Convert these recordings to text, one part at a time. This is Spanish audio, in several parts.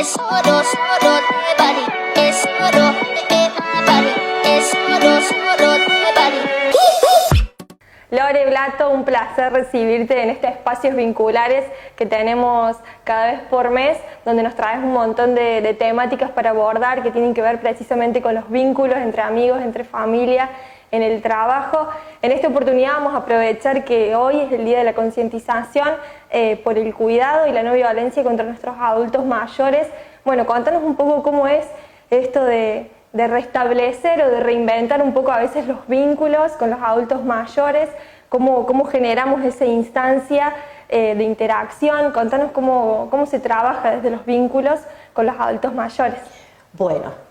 solo, solo de Bali, es solo de Bali, es solo, solo de Bali. Lore Blato, un placer recibirte en estos espacios vinculares que tenemos cada vez por mes, donde nos traes un montón de temáticas para abordar que tienen que ver precisamente con los vínculos entre amigos, entre familia, en el trabajo. En esta oportunidad vamos a aprovechar que hoy es el día de la concientización por el cuidado y la no violencia contra nuestros adultos mayores. Bueno, contanos un poco cómo es esto de restablecer o de reinventar un poco a veces los vínculos con los adultos mayores, cómo generamos esa instancia de interacción. Contanos cómo se trabaja desde los vínculos con los adultos mayores. Bueno,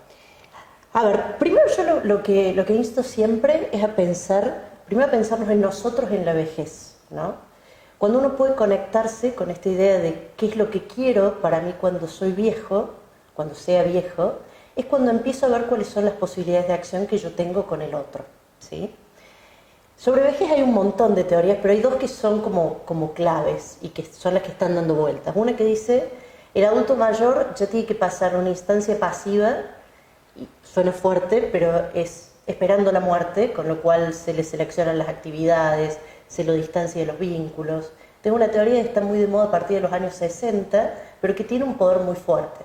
a ver, primero yo lo que insto siempre es primero a pensarnos en nosotros en la vejez, ¿no? Cuando uno puede conectarse con esta idea de qué es lo que quiero para mí cuando soy viejo, cuando sea viejo, es cuando empiezo a ver cuáles son las posibilidades de acción que yo tengo con el otro, ¿sí? Sobre vejez hay un montón de teorías, pero hay dos que son como claves y que son las que están dando vueltas. Una que dice, el adulto mayor ya tiene que pasar una instancia pasiva, y suena fuerte, pero es esperando la muerte, con lo cual se le seleccionan las actividades, se lo distancia de los vínculos. Tengo una teoría que está muy de moda a partir de los años 60, pero que tiene un poder muy fuerte.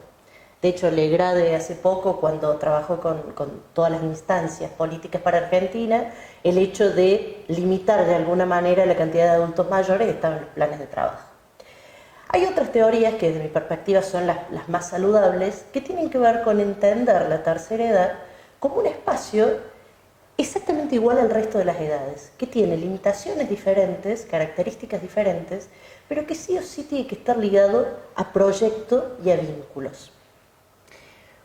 De hecho, Legrade hace poco, cuando trabajó con todas las instancias políticas para Argentina, el hecho de limitar de alguna manera la cantidad de adultos mayores estaba en los planes de trabajo. Hay otras teorías que desde mi perspectiva son las más saludables, que tienen que ver con entender la tercera edad como un espacio exactamente igual al resto de las edades, que tiene limitaciones diferentes, características diferentes, pero que sí o sí tiene que estar ligado a proyecto y a vínculos.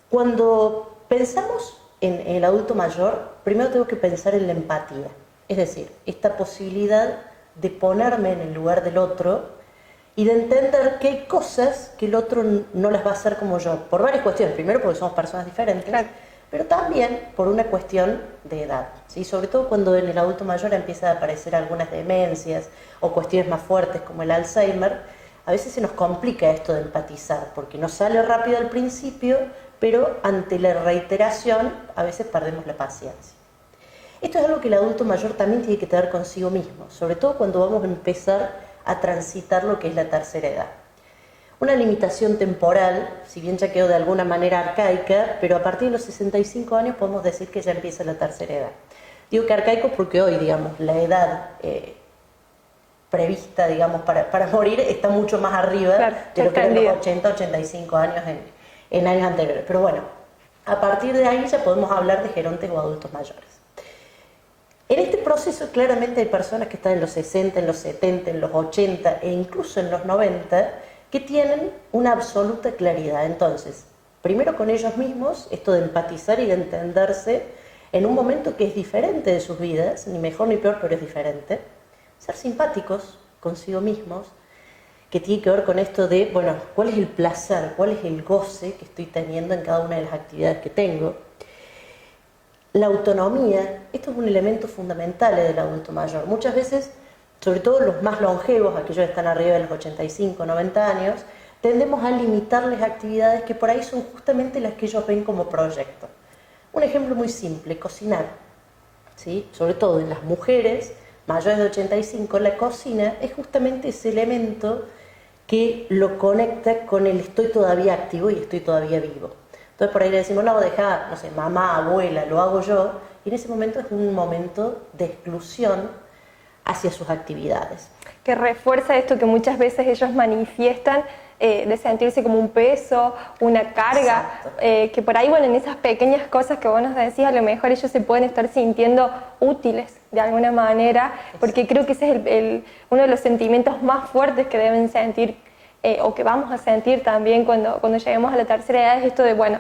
Cuando pensamos en el adulto mayor, primero tengo que pensar en la empatía, es decir, esta posibilidad de ponerme en el lugar del otro y de entender que hay cosas que el otro no las va a hacer como yo, por varias cuestiones. Primero porque somos personas diferentes, claro, pero también por una cuestión de edad, ¿sí? Sobre todo cuando en el adulto mayor empiezan a aparecer algunas demencias o cuestiones más fuertes como el Alzheimer, a veces se nos complica esto de empatizar, porque nos sale rápido al principio, pero ante la reiteración a veces perdemos la paciencia. Esto es algo que el adulto mayor también tiene que tener consigo mismo, sobre todo cuando vamos a empezar a transitar lo que es la tercera edad. Una limitación temporal, si bien ya quedó de alguna manera arcaica, pero a partir de los 65 años podemos decir que ya empieza la tercera edad. Digo que arcaico porque hoy, digamos, la edad prevista, digamos, para morir está mucho más arriba, claro, de lo que eran los 80, 85 años en años anteriores. Pero bueno, a partir de ahí ya podemos hablar de gerontes o adultos mayores. En este proceso claramente hay personas que están en los 60, en los 70, en los 80 e incluso en los 90 que tienen una absoluta claridad. Entonces, primero con ellos mismos, esto de empatizar y de entenderse en un momento que es diferente de sus vidas, ni mejor ni peor, pero es diferente. Ser simpáticos consigo mismos, que tiene que ver con esto de, bueno, cuál es el placer, cuál es el goce que estoy teniendo en cada una de las actividades que tengo. La autonomía, esto es un elemento fundamental del adulto mayor. Muchas veces, sobre todo los más longevos, aquellos que están arriba de los 85, 90 años, tendemos a limitarles actividades que por ahí son justamente las que ellos ven como proyecto. Un ejemplo muy simple, cocinar, ¿sí? Sobre todo en las mujeres mayores de 85, la cocina es justamente ese elemento que lo conecta con el estoy todavía activo y estoy todavía vivo. Entonces por ahí le decimos, no, deja, no sé, mamá, abuela, lo hago yo, y en ese momento es un momento de exclusión hacia sus actividades. Que refuerza esto que muchas veces ellos manifiestan, de sentirse como un peso, una carga, que por ahí, bueno, en esas pequeñas cosas que vos nos decís, a lo mejor ellos se pueden estar sintiendo útiles de alguna manera, porque creo que ese es uno de los sentimientos más fuertes que deben sentir, o que vamos a sentir también cuando lleguemos a la tercera edad, es esto de, bueno,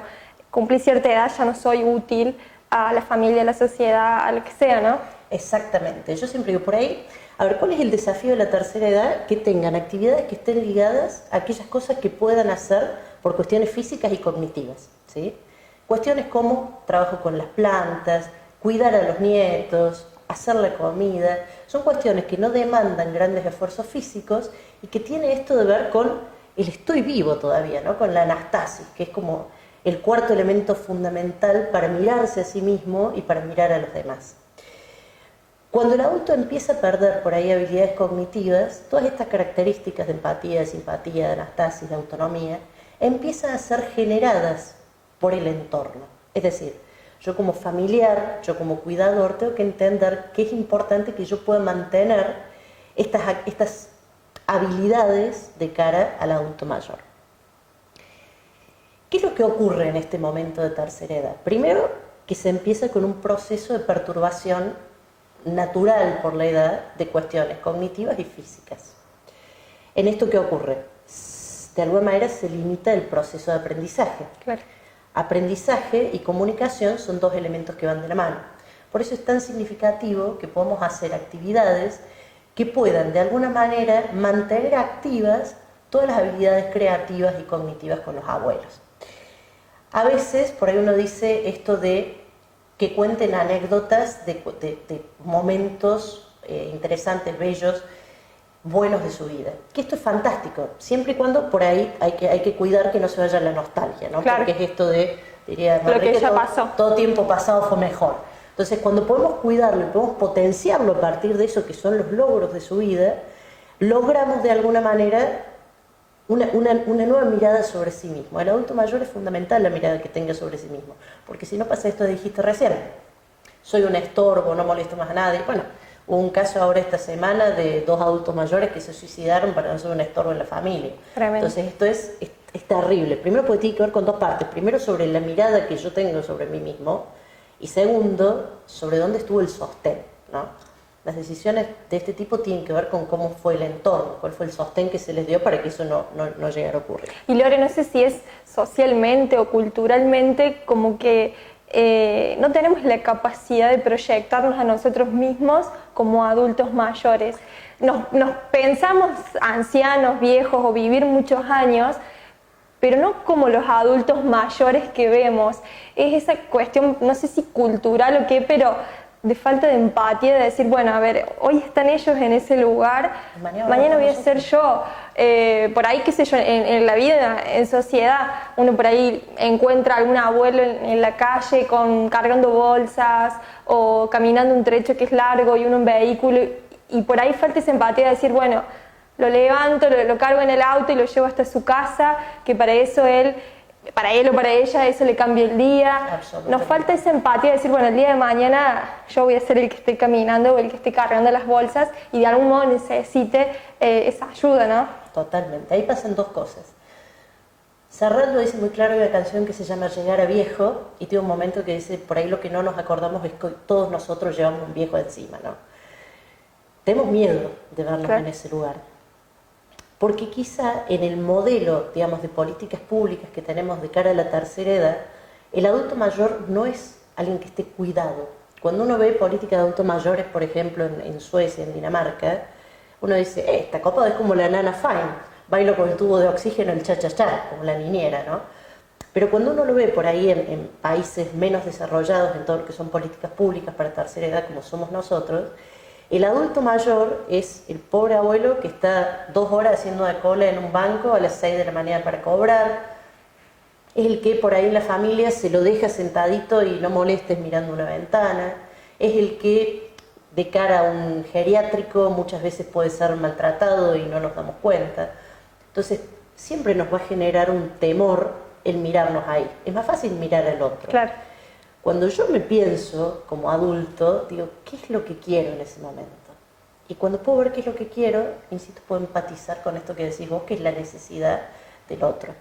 cumplí cierta edad, ya no soy útil a la familia, a la sociedad, a lo que sea, ¿no? Exactamente, yo siempre digo por ahí, a ver, ¿cuál es el desafío de la tercera edad? Que tengan actividades que estén ligadas a aquellas cosas que puedan hacer por cuestiones físicas y cognitivas, ¿sí? Cuestiones como trabajo con las plantas, cuidar a los nietos, hacer la comida, son cuestiones que no demandan grandes esfuerzos físicos y que tiene esto de ver con el estoy vivo todavía, ¿no? Con la anastasis, que es como el cuarto elemento fundamental para mirarse a sí mismo y para mirar a los demás. Cuando el adulto empieza a perder por ahí habilidades cognitivas, todas estas características de empatía, de simpatía, de anastasis, de autonomía, empiezan a ser generadas por el entorno. Es decir, yo como familiar, yo como cuidador, tengo que entender que es importante que yo pueda mantener estas habilidades de cara al adulto mayor. ¿Qué es lo que ocurre en este momento de tercera edad? Primero, que se empieza con un proceso de perturbación natural por la edad de cuestiones cognitivas y físicas. ¿En esto qué ocurre? De alguna manera se limita el proceso de aprendizaje. Claro. Aprendizaje y comunicación son dos elementos que van de la mano. Por eso es tan significativo que podamos hacer actividades que puedan de alguna manera mantener activas todas las habilidades creativas y cognitivas con los abuelos. A veces por ahí uno dice esto de que cuenten anécdotas de momentos interesantes, bellos, buenos de su vida. Que esto es fantástico, siempre y cuando por ahí hay que cuidar que no se vaya la nostalgia, ¿no? Claro. Porque es esto de, diría lo que ya pasó. Todo tiempo pasado fue mejor. Entonces, cuando podemos cuidarlo y podemos potenciarlo a partir de eso que son los logros de su vida, logramos de alguna manera una nueva mirada sobre sí mismo. El adulto mayor es fundamental la mirada que tenga sobre sí mismo, porque si no pasa esto que dijiste recién, soy un estorbo, no molesto más a nadie. Bueno, hubo un caso ahora esta semana de 2 adultos mayores que se suicidaron para no ser un estorbo en la familia. Tremendo. Entonces esto es terrible. Primero porque tiene que ver con 2 partes. Primero sobre la mirada que yo tengo sobre mí mismo y segundo sobre dónde estuvo el sostén, ¿no? Las decisiones de este tipo tienen que ver con cómo fue el entorno, cuál fue el sostén que se les dio para que eso no llegara a ocurrir. Y Lore, no sé si es socialmente o culturalmente como que no tenemos la capacidad de proyectarnos a nosotros mismos como adultos mayores. Nos pensamos ancianos, viejos o vivir muchos años, pero no como los adultos mayores que vemos. Es esa cuestión, no sé si cultural o qué, pero de falta de empatía, de decir, bueno, a ver, hoy están ellos en ese lugar, mañana voy a ser yo. Por ahí, qué sé yo, en la vida, en sociedad, uno por ahí encuentra a algún abuelo en la calle cargando bolsas o caminando un trecho que es largo y uno en vehículo, y por ahí falta esa empatía de decir, bueno, lo levanto, lo cargo en el auto y lo llevo hasta su casa, que para eso para él o para ella eso le cambia el día. Nos falta esa empatía de decir, bueno, el día de mañana yo voy a ser el que esté caminando o el que esté cargando las bolsas y de algún modo necesite esa ayuda, ¿no? Totalmente. Ahí pasan 2 cosas. Serrat lo dice muy claro en una canción que se llama Llegar a Viejo, y tiene un momento que dice, por ahí lo que no nos acordamos es que todos nosotros llevamos un viejo encima, ¿no? Tenemos miedo de vernos Claro. en ese lugar. Porque quizá en el modelo, digamos, de políticas públicas que tenemos de cara a la tercera edad, el adulto mayor no es alguien que esté cuidado. Cuando uno ve políticas de adultos mayores, por ejemplo, en Suecia, en Dinamarca, uno dice, esta copa es como la nana Fine, bailo con el tubo de oxígeno, el cha-cha-cha, como la niñera, ¿no? Pero cuando uno lo ve por ahí en países menos desarrollados en todo lo que son políticas públicas para tercera edad, como somos nosotros, el adulto mayor es el pobre abuelo que está 2 horas haciendo de cola en un banco a las 6 de la mañana para cobrar. Es el que por ahí en la familia se lo deja sentadito y no molestes mirando una ventana. Es el que de cara a un geriátrico muchas veces puede ser maltratado y no nos damos cuenta. Entonces siempre nos va a generar un temor el mirarnos ahí. Es más fácil mirar al otro. Claro. Cuando yo me pienso como adulto, digo, ¿qué es lo que quiero en ese momento? Y cuando puedo ver qué es lo que quiero, insisto, puedo empatizar con esto que decís vos, que es la necesidad del otro.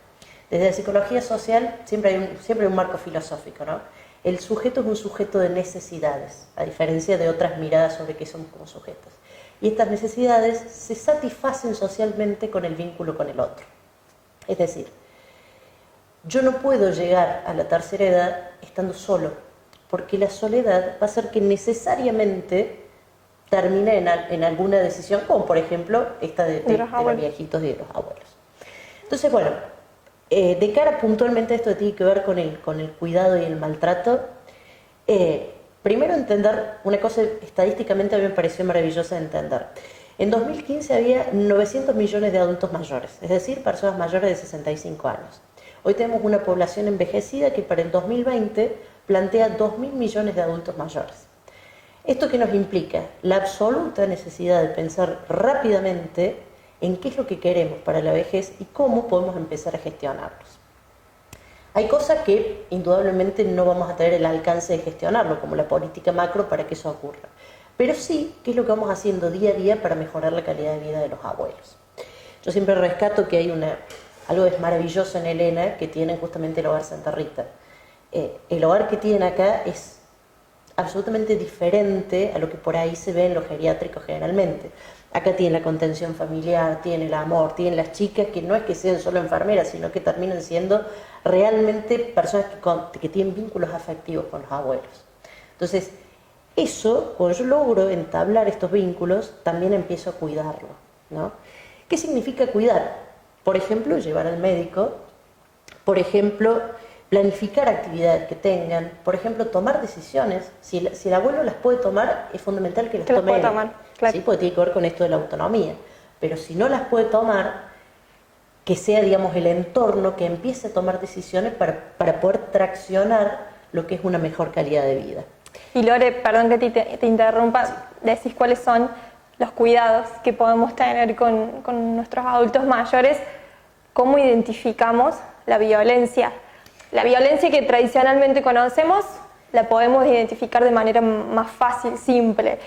Desde la psicología social siempre hay un marco filosófico, ¿no? El sujeto es un sujeto de necesidades, a diferencia de otras miradas sobre qué somos como sujetos. Y estas necesidades se satisfacen socialmente con el vínculo con el otro. Es decir, yo no puedo llegar a la tercera edad estando solo, porque la soledad va a hacer que necesariamente termine en alguna decisión, como por ejemplo esta de los viejitos y de los abuelos. Entonces, bueno, de cara puntualmente a esto que tiene que ver con el cuidado y el maltrato, primero entender una cosa estadísticamente a mí me pareció maravillosa de entender. En 2015 había 900 millones de adultos mayores, es decir, personas mayores de 65 años. Hoy tenemos una población envejecida que para el 2020 plantea 2.000 millones de adultos mayores. ¿Esto qué nos implica? La absoluta necesidad de pensar rápidamente en qué es lo que queremos para la vejez y cómo podemos empezar a gestionarlos. Hay cosas que indudablemente no vamos a tener el alcance de gestionarlo, como la política macro para que eso ocurra. Pero sí, qué es lo que vamos haciendo día a día para mejorar la calidad de vida de los abuelos. Yo siempre rescato que hay algo es maravilloso en Elena que tiene justamente el Hogar Santa Rita. El hogar que tienen acá es absolutamente diferente a lo que por ahí se ve en los geriátricos generalmente. Acá tienen la contención familiar, tienen el amor, tienen las chicas que no es que sean solo enfermeras, sino que terminan siendo realmente personas que tienen vínculos afectivos con los abuelos. Entonces, eso, cuando yo logro entablar estos vínculos, también empiezo a cuidarlo, ¿no? ¿Qué significa cuidar? Por ejemplo, llevar al médico, por ejemplo, planificar actividades que tengan, por ejemplo, tomar decisiones. Si el abuelo las puede tomar, es fundamental que las tome él, claro. ¿Sí? Porque tiene que ver con esto de la autonomía. Pero si no las puede tomar, que sea, digamos, el entorno que empiece a tomar decisiones para poder traccionar lo que es una mejor calidad de vida. Y Lore, perdón que te interrumpa, sí. Decís cuáles son los cuidados que podemos tener con nuestros adultos mayores, cómo identificamos la violencia. La violencia que tradicionalmente conocemos la podemos identificar de manera más fácil, simple,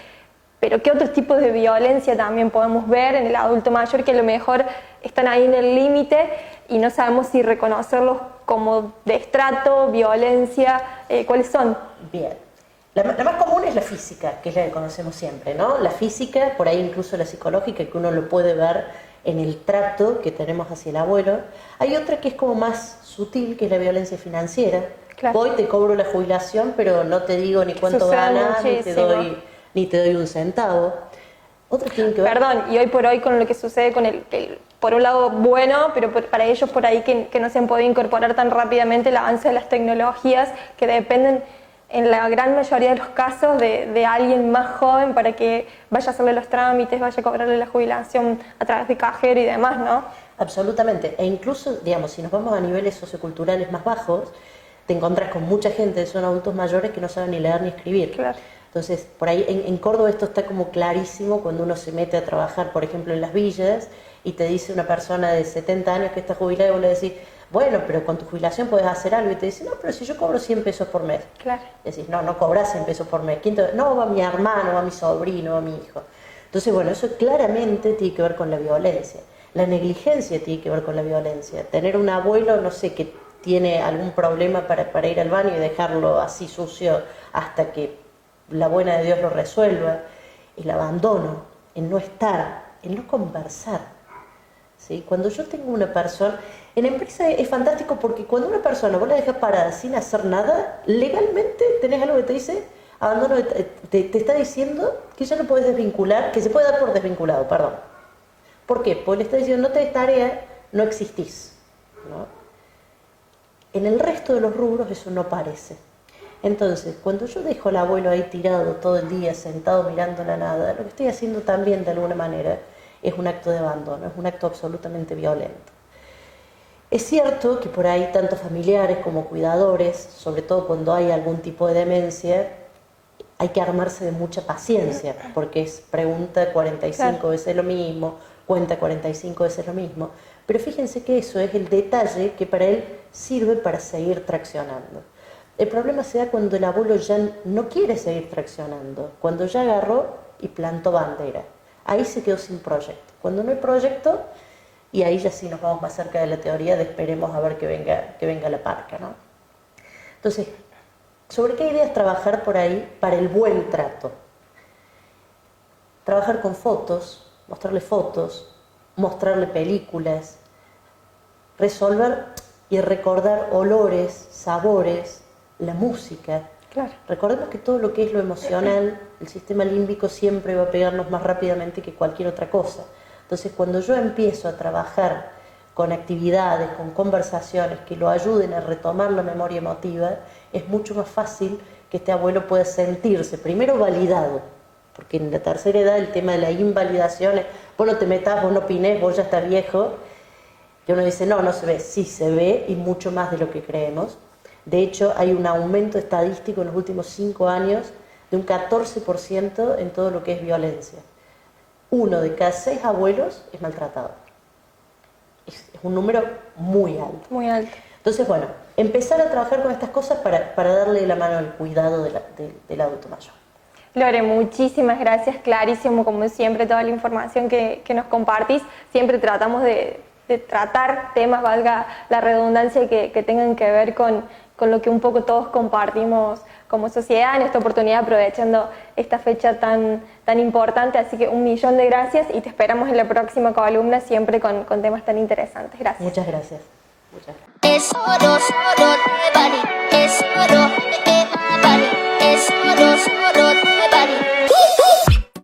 pero ¿qué otros tipos de violencia también podemos ver en el adulto mayor que a lo mejor están ahí en el límite y no sabemos si reconocerlos como destrato, violencia, cuáles son? Bien. La más común es la física, que es la que conocemos siempre, ¿no? La física, por ahí incluso la psicológica, que uno lo puede ver en el trato que tenemos hacia el abuelo. Hay otra que es como más sutil, que es la violencia financiera. Claro. Hoy te cobro la jubilación, pero no te digo ni cuánto ganas, ni te doy un centavo. Otra tiene que ver... Perdón, y hoy por hoy con lo que sucede con por un lado bueno, pero para ellos por ahí que no se han podido incorporar tan rápidamente el avance de las tecnologías que dependen en la gran mayoría de los casos de alguien más joven para que vaya a hacerle los trámites, vaya a cobrarle la jubilación a través de cajero y demás, ¿no? Absolutamente, e incluso, digamos, si nos vamos a niveles socioculturales más bajos, te encontrás con mucha gente, son adultos mayores que no saben ni leer ni escribir. Claro. Entonces, por ahí en Córdoba esto está como clarísimo cuando uno se mete a trabajar, por ejemplo, en las villas y te dice una persona de 70 años que está jubilada y vos le decís, bueno, pero con tu jubilación puedes hacer algo, y te dice, no, pero si yo cobro 100 pesos por mes. Claro. Decís, no cobras 100 pesos por mes. No, va mi hermano, va mi sobrino, va mi hijo. Entonces, bueno, eso claramente tiene que ver con la violencia. La negligencia tiene que ver con la violencia. Tener un abuelo, no sé, que tiene algún problema para ir al baño y dejarlo así sucio hasta que la buena de Dios lo resuelva. El abandono, el no estar, el no conversar. ¿Sí? Cuando yo tengo una persona... En la empresa es fantástico porque cuando una persona vos la dejas parada sin hacer nada, legalmente tenés algo que te dice, abandono, te está diciendo que ya no podés desvincular, que se puede dar por desvinculado, perdón. ¿Por qué? Porque le está diciendo, no te des tarea, no existís, ¿no? En el resto de los rubros eso no parece. Entonces, cuando yo dejo al abuelo ahí tirado todo el día, sentado mirando la nada, lo que estoy haciendo también de alguna manera es un acto de abandono, es un acto absolutamente violento. Es cierto que por ahí tanto familiares como cuidadores, sobre todo cuando hay algún tipo de demencia, hay que armarse de mucha paciencia, porque es pregunta 45 veces lo mismo, cuenta 45 veces lo mismo, pero fíjense que eso es el detalle que para él sirve para seguir traccionando. El problema se da cuando el abuelo ya no quiere seguir traccionando, cuando ya agarró y plantó bandera. Ahí se quedó sin proyecto. Cuando no hay proyecto, y ahí ya sí nos vamos más cerca de la teoría de esperemos a ver que venga la parca, ¿no? Entonces, ¿sobre qué ideas trabajar por ahí para el buen trato? Trabajar con fotos, mostrarle películas, resolver y recordar olores, sabores, la música. Claro. Recordemos que todo lo que es lo emocional, el sistema límbico siempre va a pegarnos más rápidamente que cualquier otra cosa. Entonces, cuando yo empiezo a trabajar con actividades, con conversaciones que lo ayuden a retomar la memoria emotiva, es mucho más fácil que este abuelo pueda sentirse, primero validado, porque en la tercera edad el tema de la invalidación es, vos no te metas, vos no opinés, vos ya estás viejo, y uno dice, no, no se ve, sí se ve y mucho más de lo que creemos. De hecho, hay un aumento estadístico en los últimos 5 años de un 14% en todo lo que es violencia. 1 de cada 6 abuelos es maltratado. Es un número muy alto. Muy alto. Entonces, bueno, empezar a trabajar con estas cosas para darle la mano al cuidado del adulto mayor. Lore, muchísimas gracias, clarísimo como siempre toda la información que nos compartís. Siempre tratamos de tratar temas, valga la redundancia, que tengan que ver con lo que un poco todos compartimos como sociedad, en esta oportunidad aprovechando esta fecha tan importante. Así que 1.000.000 de gracias y te esperamos en la próxima columna siempre con temas tan interesantes. Gracias. Muchas gracias. Muchas gracias. Es oro, es oro, es oro, es oro, es oro, es oro,